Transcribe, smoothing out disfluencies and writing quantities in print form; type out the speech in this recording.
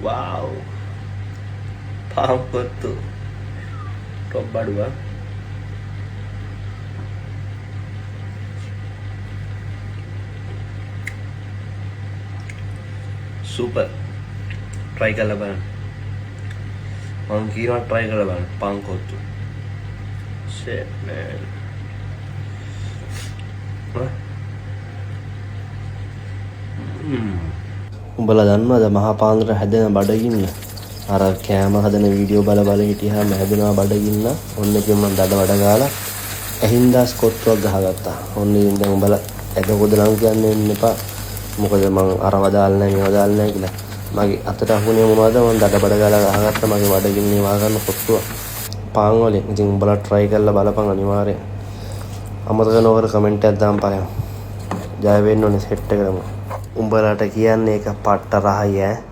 wow පාම්පොත්තු top බඩුවා super try කරලා බලන්න මම කියනවා try කරලා බලන්න පාම්පොත්තු shit man උඹලා දන්නවද මහා පාන්දර හැදෙන බඩගින්න අර කෑම හදන වීඩියෝ බල බල හිටියාම හැදෙනවා බඩගින්න ඔන්න ඉතින් මම දඩ වඩ ගාලා ඇහින්දා ස්කොට්ටුවක් ගහගත්තා ඔන්න ඉතින් දැන් උඹලා එතකොට නම් කියන්නේ ඉන්න එපා මොකද මම අරව දාලා නැහැ මේව දාලා නැහැ කියලා මගේ අතට අහුනේ මොනවද මම දඩ බඩ ගාලා ගහගත්තා මගේ බඩගින්නේ වා ගන්න කොට්ටුව පාන් වලින් ඉතින් උඹලා try කරලා බලපන් අනිවාර්යෙන් අමතක නොකර කමෙන්ට් එකක් දාන්න බලන්න ජය වෙන්න ඕනේ සෙට් එකටම උඹලාට කියන්නේ ඒක පට්ට රහයි ඈ